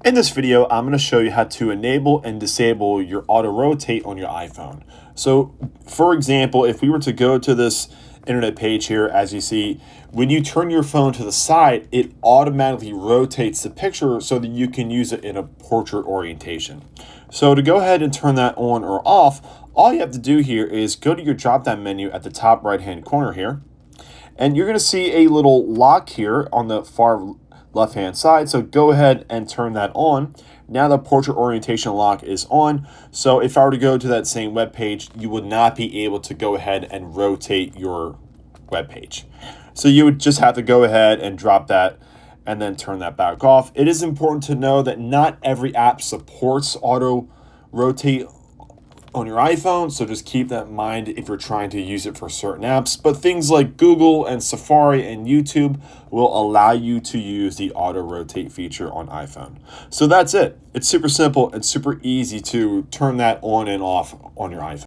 In this video, I'm going to show you how to enable and disable your auto rotate on your iPhone. So for example, if we were to go to this internet page here, as you see, when you turn your phone to the side, it automatically rotates the picture so that you can use it in a portrait orientation. So to go ahead and turn that on or off, all you have to do here is go to your drop down menu at the top right hand corner here, and you're going to see a little lock here on the far left hand side. So go ahead and turn that on. Now the portrait orientation lock is on. So if I were to go to that same web page, you would not be able to go ahead and rotate your web page. So you would just have to go ahead and drop that and then turn that back off. It is important to know that not every app supports auto rotate on your iPhone, so just keep that in mind if you're trying to use it for certain apps. But things like Google and Safari and YouTube will allow you to use the auto rotate feature on iPhone. So that's it. It's super simple and super easy to turn that on and off on your iPhone.